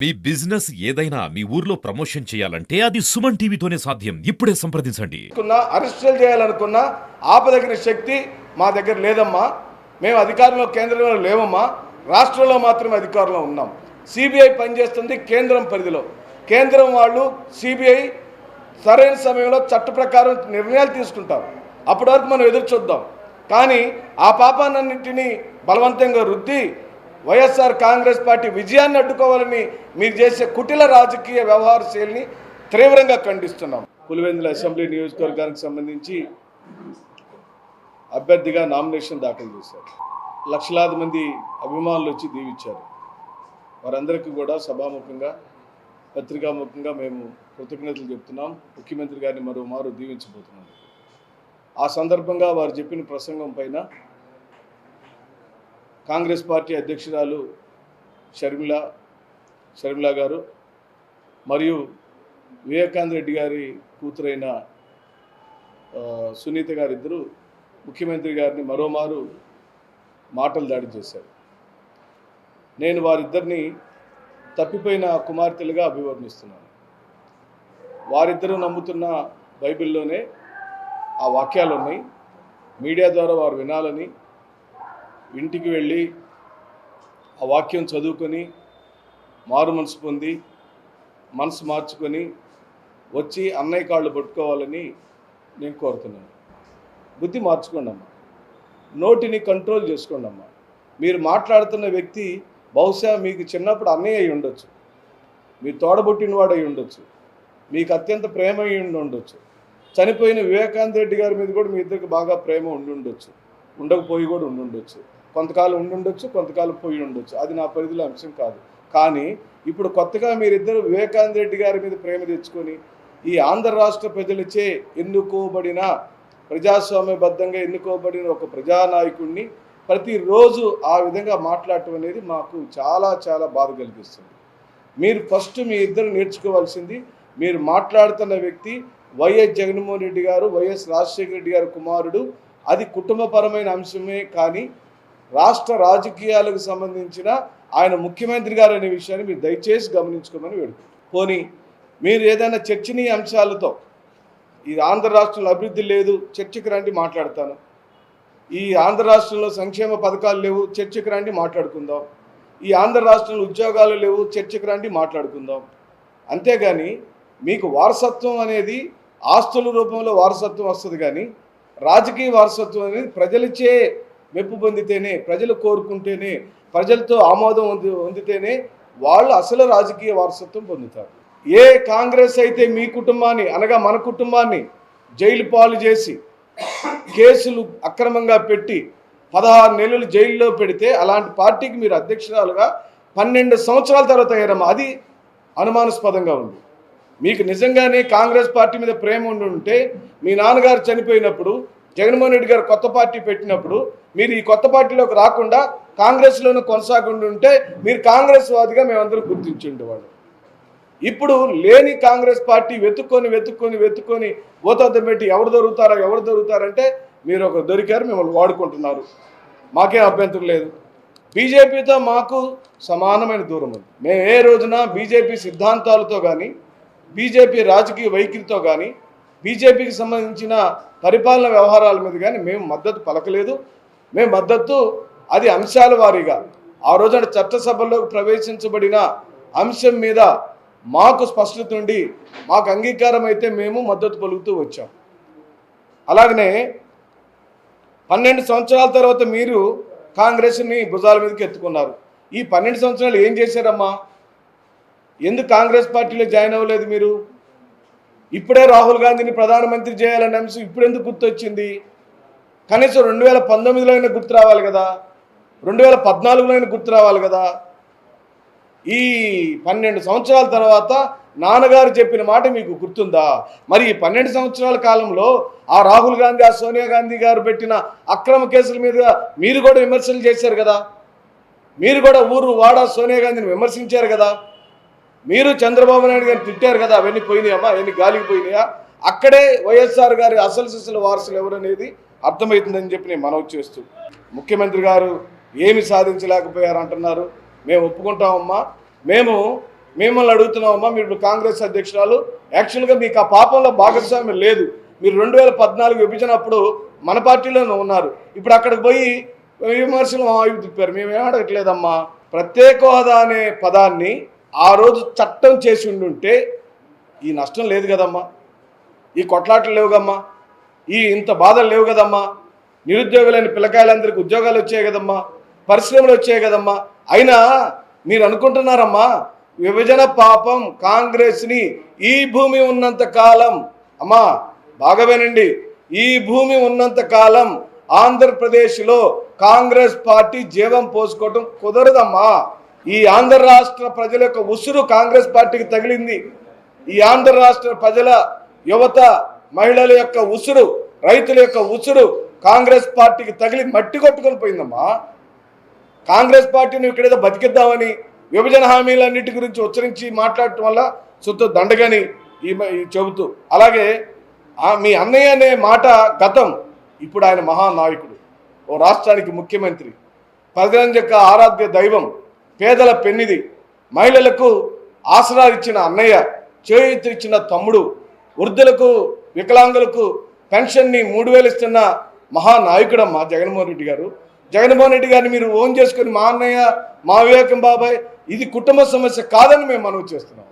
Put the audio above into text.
మీ business ఏదైనా మీ ఊర్లో promotion చేయాలంటే అది సుమన్ టీవీతోనే సాధ్యం. ఇప్పుడే సంప్రదించండి. అరెస్టులు చేయాలనుకున్న ఆపదగిన శక్తి మా దగ్గర లేదమ్మా. మేము అధికారంలో కేంద్రంలో లేవమ్మా, రాష్ట్రంలో మాత్రమే అధికారంలో ఉన్నాం. సిబిఐ పనిచేస్తుంది కేంద్రం పరిధిలో. కేంద్రం వాళ్ళు సిబిఐ సరైన సమయంలో చట్ట ప్రకారం నిర్ణయాలు తీసుకుంటారు. అప్పటి వరకు మనం ఎదురు చూద్దాం. కానీ ఆ పాపాన్నింటినీ బలవంతంగా రుద్ది వైఎస్ఆర్ కాంగ్రెస్ పార్టీ విజయాన్ని అడ్డుకోవాలని మీరు చేసే కుటిల రాజకీయ వ్యవహార శైలిని తీవ్రంగా ఖండిస్తున్నాం. పులివెందుల అసెంబ్లీ నియోజకవర్గానికి సంబంధించి అభ్యర్థిగా నామినేషన్ దాఖలు చేశారు. లక్షలాది మంది అభిమానులు వచ్చి దీవించారు. వారందరికీ కూడా సభాముఖంగా పత్రికాముఖంగా మేము కృతజ్ఞతలు చెప్తున్నాం. ముఖ్యమంత్రి గారిని మరోమారు దీవించబోతున్నాం. ఆ సందర్భంగా వారు చెప్పిన ప్రసంగం పైన కాంగ్రెస్ పార్టీ అధ్యక్షురాలు షర్మిల గారు మరియు వివేకానంద రెడ్డి గారి కూతురైన సునీత గారిద్దరూ ముఖ్యమంత్రి గారిని మరోమారు మాటలు దాడి చేశారు. నేను వారిద్దరిని తప్పిపోయిన కుమార్తెలుగా అభివర్ణిస్తున్నాను. వారిద్దరూ నమ్ముతున్న బైబిల్లోనే ఆ వాక్యాలు ఉన్నాయి. మీడియా ద్వారా వారు వినాలని ఇంటికి వెళ్ళి ఆ వాక్యం చదువుకొని మారు మనసు పొంది మనసు మార్చుకొని వచ్చి అన్నయ్య కాళ్ళు పట్టుకోవాలని నేను కోరుతున్నాను. బుద్ధి మార్చుకోండి అమ్మా, నోటిని కంట్రోల్ చేసుకోండి అమ్మా. మీరు మాట్లాడుతున్న వ్యక్తి బహుశా మీకు చిన్నప్పుడు అన్నయ్య అయి ఉండొచ్చు, మీ తోడబుట్టినవాడు అయి ఉండొచ్చు, మీకు అత్యంత ప్రేమ అయి ఉండొచ్చు. చనిపోయిన వివేకానంద రెడ్డి గారి మీద కూడా మీ ఇద్దరికి బాగా ప్రేమ ఉండొచ్చు, ఉండకపోయి కూడా ఉండొచ్చు. కొంతకాలం ఉండుండొచ్చు, కొంతకాలం పోయి ఉండొచ్చు. అది నా పరిధిలో అంశం కాదు. కానీ ఇప్పుడు కొత్తగా మీరిద్దరు వివేకానంద రెడ్డి గారి మీద ప్రేమ తెచ్చుకొని ఈ ఆంధ్ర రాష్ట్ర ప్రజలచే ఎన్నుకోబడిన ప్రజాస్వామ్యబద్ధంగా ఎన్నుకోబడిన ఒక ప్రజానాయకుడిని ప్రతిరోజు ఆ విధంగా మాట్లాడటం అనేది మాకు చాలా చాలా బాధ కలిగిస్తుంది. మీరు ఫస్ట్ మీ ఇద్దరు నేర్చుకోవాల్సింది, మీరు మాట్లాడుతున్న వ్యక్తి వైఎస్ జగన్మోహన్ రెడ్డి గారు, వైఎస్ రాజశేఖర రెడ్డి గారి కుమారుడు. అది కుటుంబపరమైన అంశమే కానీ రాష్ట్ర రాజకీయాలకు సంబంధించిన ఆయన ముఖ్యమంత్రి గారు అనే విషయాన్ని మీరు దయచేసి గమనించుకోమని వేడుకుంటారు. పోనీ మీరు ఏదైనా చర్చనీయ అంశాలతో ఈ ఆంధ్ర రాష్ట్రంలో అభివృద్ధి లేదు, చర్చకు రండి మాట్లాడతాను. ఈ ఆంధ్ర రాష్ట్రంలో సంక్షేమ పథకాలు లేవు, చర్చకు రండి మాట్లాడుకుందాం. ఈ ఆంధ్ర రాష్ట్రంలో ఉద్యోగాలు లేవు, చర్చకు రండి మాట్లాడుకుందాం. అంతేగాని మీకు వారసత్వం అనేది ఆస్తుల రూపంలో వారసత్వం వస్తుంది, కానీ రాజకీయ వారసత్వం అనేది ప్రజలచే మెప్పు పొందితేనే, ప్రజలు కోరుకుంటేనే, ప్రజలతో ఆమోదం పొందితేనే వాళ్ళు అసలు రాజకీయ వారసత్వం పొందుతారు. ఏ కాంగ్రెస్ అయితే మీ కుటుంబాన్ని అనగా మన కుటుంబాన్ని జైలు పాలు చేసి కేసులు అక్రమంగా పెట్టి 16 నెలలు జైల్లో పెడితే అలాంటి పార్టీకి మీరు అధ్యక్షురాలుగా 12 సంవత్సరాల తర్వాత అయ్యారమ్మా. అది అనుమానాస్పదంగా ఉంది. మీకు నిజంగానే కాంగ్రెస్ పార్టీ మీద ప్రేమ ఉంటే మీ నాన్నగారు చనిపోయినప్పుడు జగన్మోహన్ రెడ్డి గారు కొత్త పార్టీ పెట్టినప్పుడు మీరు ఈ కొత్త పార్టీలోకి రాకుండా కాంగ్రెస్లోనే కొనసాగుండి ఉంటే మీరు కాంగ్రెస్ వాదిగా మేమందరం గుర్తించుండేవాళ్ళు. ఇప్పుడు లేని కాంగ్రెస్ పార్టీ వెతుక్కొని ఓతద్దం పెట్టి ఎవరు దొరుకుతారంటే మీరు ఒక దొరికారు, మిమ్మల్ని వాడుకుంటున్నారు. మాకేం అభ్యంతరం లేదు. బీజేపీతో మాకు సమానమైన దూరం ఉంది. మేము ఏ రోజున బీజేపీ సిద్ధాంతాలతో కానీ, బీజేపీ రాజకీయ వైఖరితో కానీ, బీజేపీకి సంబంధించిన పరిపాలన వ్యవహారాల మీద కానీ మేము మద్దతు పలకలేదు. మేము మద్దతు అది అంశాల వారీగా ఆ రోజున చట్టసభల్లోకి ప్రవేశించబడిన అంశం మీద మాకు స్పష్టత ఉండి మాకు అంగీకారం అయితే మేము మద్దతు పలుకుతూ వచ్చాం. అలాగనే 12 సంవత్సరాల తర్వాత మీరు కాంగ్రెస్ని భుజాల మీదకి ఎత్తుకున్నారు. ఈ 12 సంవత్సరాలు ఏం చేశారమ్మా? ఎందుకు కాంగ్రెస్ పార్టీలో జాయిన్ అవ్వలేదు మీరు? ఇప్పుడే రాహుల్ గాంధీని ప్రధానమంత్రి చేయాలనే అంశం ఇప్పుడు ఎందుకు గుర్తొచ్చింది? కనీసం 2019లో అయినా గుర్తు రావాలి కదా, 2014లో అయినా గుర్తు రావాలి కదా. ఈ 12 సంవత్సరాల తర్వాత నాన్నగారు చెప్పిన మాట మీకు గుర్తుందా? మరి ఈ 12 సంవత్సరాల కాలంలో ఆ రాహుల్ గాంధీ, ఆ సోనియా గాంధీ గారు పెట్టిన అక్రమ కేసుల మీద మీరు కూడా విమర్శలు చేశారు కదా. మీరు కూడా ఊరు వాడ సోనియా గాంధీని విమర్శించారు కదా. మీరు చంద్రబాబు నాయుడు గారిని తిట్టారు కదా. అవన్నీ పోయినాయమ్మా, అవన్నీ గాలికి పోయినాయా? అక్కడే వైఎస్ఆర్ గారి అసలు సిసలు వారసులు ఎవరనేది అర్థమవుతుందని చెప్పి నేను మనవి చేస్తూ, ముఖ్యమంత్రి గారు ఏమి సాధించలేకపోయారు అంటున్నారు. మేము ఒప్పుకుంటామమ్మా. మేము మిమ్మల్ని అడుగుతున్నామమ్మా, మీరు ఇప్పుడు కాంగ్రెస్ అధ్యక్షురాలు, యాక్చువల్గా మీకు ఆ పాపంలో భాగస్వామ్యం లేదు. మీరు 2014 విభజన అప్పుడు మన పార్టీలోనే ఉన్నారు. ఇప్పుడు అక్కడికి పోయి విమర్శలు మా వైపు తిప్పారు. మేమేం అడగట్లేదమ్మా. ప్రత్యేక హోదా అనే పదాన్ని ఆ రోజు చట్టం చేసి ఉండుంటే ఈ నష్టం లేదు కదమ్మా, ఈ కొట్లాటలు లేవు కదమ్మా, ఈ ఇంత బాధలు లేవు కదమ్మా, నిరుద్యోగులైన పిల్లకాయలందరికీ ఉద్యోగాలు వచ్చాయి కదమ్మా, పరిశ్రమలు వచ్చాయి కదమ్మా. అయినా మీరు అనుకుంటున్నారమ్మా విభజన పాపం కాంగ్రెస్ని ఈ భూమి ఉన్నంత కాలం, అమ్మా బాగా వినండి, ఈ భూమి ఉన్నంత కాలం ఆంధ్రప్రదేశ్లో కాంగ్రెస్ పార్టీ జీవం పోసుకోవటం కుదరదమ్మా. ఈ ఆంధ్ర రాష్ట్ర ప్రజల యొక్క ఉసురు కాంగ్రెస్ పార్టీకి తగిలింది. ఈ ఆంధ్ర రాష్ట్ర ప్రజల యువత మహిళల యొక్క ఉసురు, రైతుల యొక్క ఉసురు కాంగ్రెస్ పార్టీకి తగిలి మట్టి కొట్టుకొని పోయిందమ్మా. కాంగ్రెస్ పార్టీని ఇక్కడేదో బతికిద్దామని విభజన హామీలన్నిటి గురించి ఉచ్చరించి మాట్లాడటం వల్ల సొంత దండగని ఈ చెబుతూ, అలాగే మీ అన్నయ్య అనే మాట గతం, ఇప్పుడు ఆయన మహానాయకుడు, ఓ రాష్ట్రానికి ముఖ్యమంత్రి, ప్రజల యొక్క ఆరాధ్య దైవం, పేదల పెన్నిది, మహిళలకు ఆసరా ఇచ్చిన అన్నయ్య, చేయూత ఇచ్చిన తమ్ముడు, వృద్ధులకు వికలాంగులకు పెన్షన్ని 3000 ఇస్తున్న మహానాయకుడమ్మా జగన్మోహన్ రెడ్డి గారు. జగన్మోహన్ రెడ్డి గారిని మీరు ఓన్ చేసుకుని మా అన్నయ్య, మా వివేకం బాబాయ్, ఇది కుటుంబ సమస్య కాదని మేము మనవి చేస్తున్నాం.